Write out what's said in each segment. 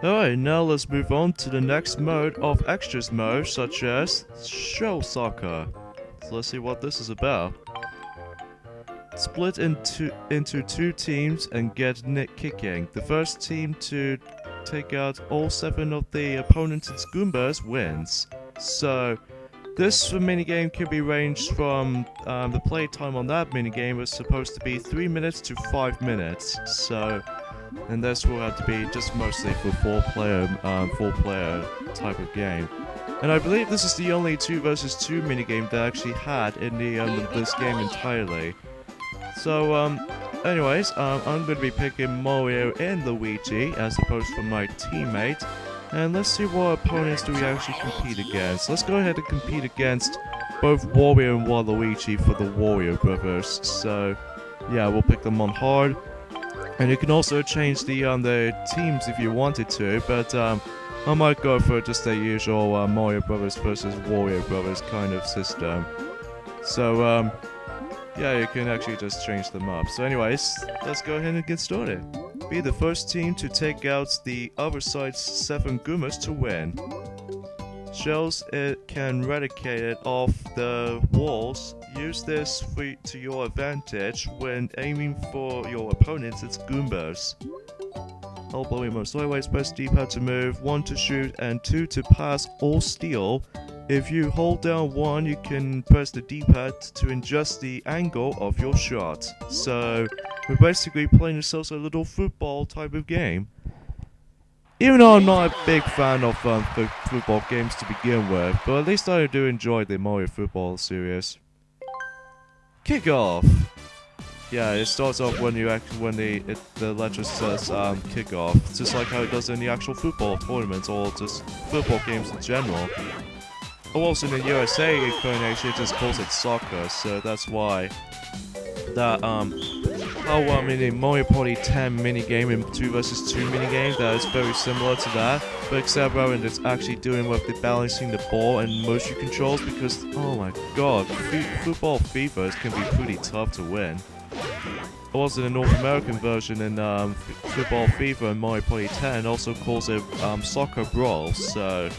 Alright, now let's move on to the next mode of extras mode, such as Shell Soccer. So let's see what this is about. Split into two teams and get net kicking. The first team to take out all 7 of the opponent's Goombas wins. So this minigame can be ranged from the play time on that minigame was supposed to be 3 minutes to 5 minutes. So, and this will have to be just mostly for 4-player type of game. And I believe this is the only 2 versus 2 minigame that I actually had in this game entirely. So, anyways, I'm going to be picking Mario and Luigi as opposed to my teammate. And let's see what opponents do we actually compete against. Let's go ahead and compete against both Wario and Waluigi for the Wario Brothers. So, yeah, we'll pick them on hard. And you can also change the teams if you wanted to, but I might go for just the usual Mario Brothers versus Wario Brothers kind of system. So, yeah, you can actually just change them up. So anyways, let's go ahead and get started. Be the first team to take out the other side's 7 Goombas to win. Shells it can eradicate it off the walls. Use this to your advantage when aiming for your opponent's Goombas. Hold blowing remote sideways, press D-pad to move, 1 to shoot, and 2 to pass or steal. If you hold down 1, you can press the D-pad to adjust the angle of your shot. So, we're basically playing ourselves a little football type of game. Even though I'm not a big fan of football games to begin with, but at least I do enjoy the Mario Football series. Kick off! Yeah, it starts off when the letter says kick off, just like how it does in the actual football tournaments or just football games in general. Oh, also in the USA incarnation, it just calls it soccer, so that's why that in the Mario Party 10 minigame and 2 vs 2 minigame, that is very similar to that, but except rather than it's actually doing with the balancing the ball and motion controls, because oh my god, football FIFAs can be pretty tough to win. Also, the North American version in Football FIFA and Mario Party 10 also calls it Soccer Brawl, so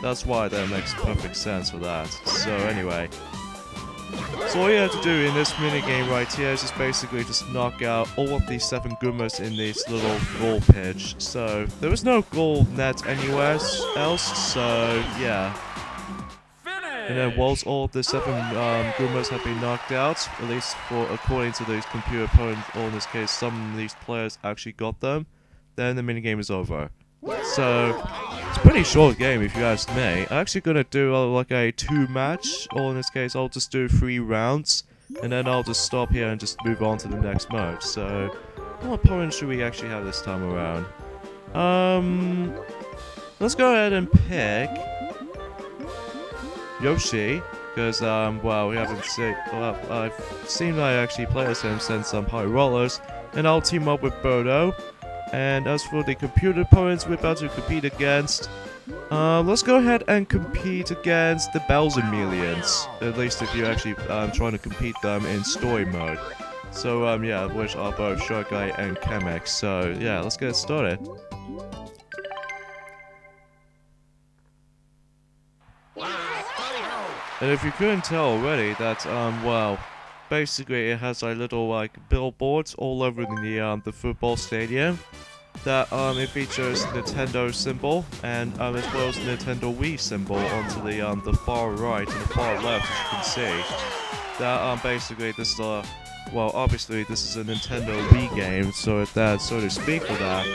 that's why that makes perfect sense for that. So anyway, so all you have to do in this minigame right here is just basically just knock out all of these 7 Goombas in this little goal pitch. So there is no goal net anywhere else, so yeah. And then once all of the 7 Goombas have been knocked out, at least according to these computer opponents, or in this case some of these players actually got them, then the minigame is over. So it's a pretty short game if you ask me. I'm actually gonna do like a 2-match, or in this case I'll just do 3 rounds, and then I'll just stop here and just move on to the next mode. So what opponent should we actually have this time around? Let's go ahead and pick Yoshi, because well, we haven't seen, well, I've seen I actually play as him since High Rollers, and I'll team up with Birdo. And as for the computer opponents we're about to compete against, let's go ahead and compete against the Bowser Millions. At least if you're actually trying to compete them in story mode. So yeah, which are both Shark Guy and Kamek. So yeah, let's get started. And if you couldn't tell already, that well, basically it has a little like billboards all over the football stadium. That it features Nintendo symbol and as well as the Nintendo Wii symbol onto the far right and the far left, as you can see. That basically this well, obviously this is a Nintendo Wii game, so that, so to speak, for that.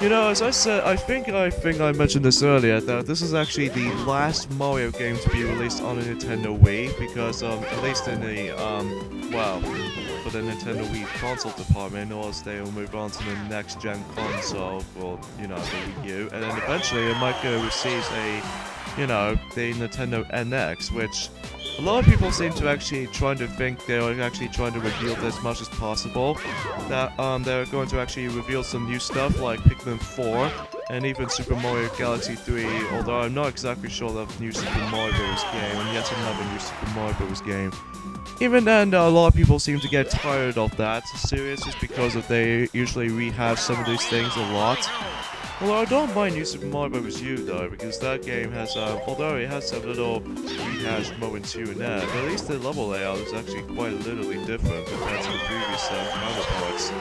You know, as I said, I think I mentioned this earlier, that this is actually the last Mario game to be released on a Nintendo Wii, because at least in the well, for the Nintendo Wii console department, or else they will move on to the next gen console, or you know, the Wii U, and then eventually it might go receive a, you know, the Nintendo NX, which a lot of people seem to actually trying to think they're actually trying to reveal as much as possible. That they're going to actually reveal some new stuff like Pikmin 4 and even Super Mario Galaxy 3. Although I'm not exactly sure that new Super Mario Bros. Game and yet another new Super Mario Bros. Game. Even then, a lot of people seem to get tired of that series just because they usually rehash some of these things a lot. Although I don't mind New Super Mario Bros. U though, because that game has, although it has some little rehashed moments here and there, but at least the level layout is actually quite literally different compared to the previous counterparts.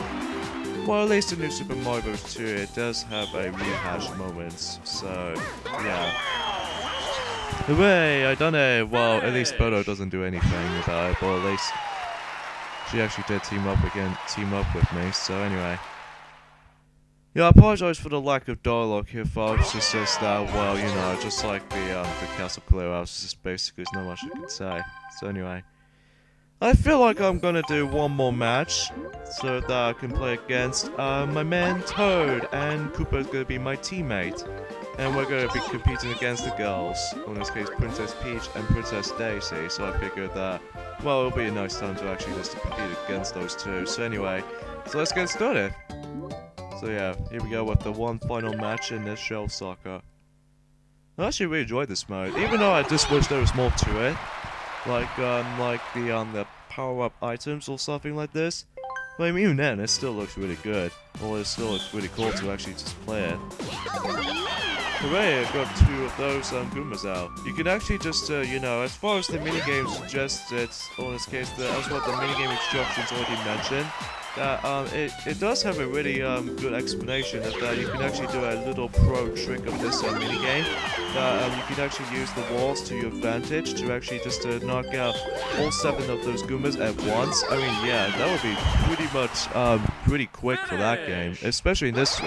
Well, at least in New Super Mario Bros. 2, it does have a rehashed moments, so yeah. Hooray, I done it! Well, at least Bodo doesn't do anything about it, but at least she actually did team up with me, so anyway. Yeah, I apologize for the lack of dialogue here, folks. It's just that, well, you know, just like the Castle Clear Out, it's just basically there's not much I can say. So anyway. I feel like I'm gonna do one more match, so that I can play against my man Toad, and Koopa's gonna be my teammate. And we're gonna be competing against the girls, or in this case Princess Peach and Princess Daisy, so I figured that, well, it'll be a nice time to actually just compete against those two. So anyway, so let's get started. So yeah, here we go with the one final match in this Shell Soccer. I actually really enjoyed this mode, even though I just wish there was more to it. Like the power-up items or something like this. But I mean, even then, it still looks really good. Well, it still looks really cool to actually just play it. Hooray, I got 2 of those Goombas out. You can actually just, you know, as far as the minigame suggested, or in this case, as what the minigame instructions already mentioned, that it does have a really good explanation of that you can actually do a little pro trick of this minigame. That you can actually use the walls to your advantage to actually just knock out all 7 of those Goombas at once. I mean, yeah, that would be pretty much pretty quick for that game, especially in this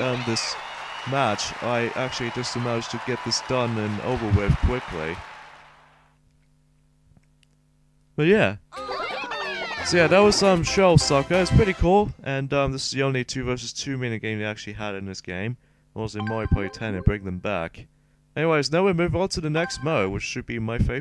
match. I actually just managed to get this done and over with quickly. But yeah. So yeah, that was Shell Soccer. It's pretty cool, and this is the only 2 versus 2 minigame they actually had in this game. I was in Mario Party 10 and bring them back. Anyways, now we move on to the next mode, which should be my favorite.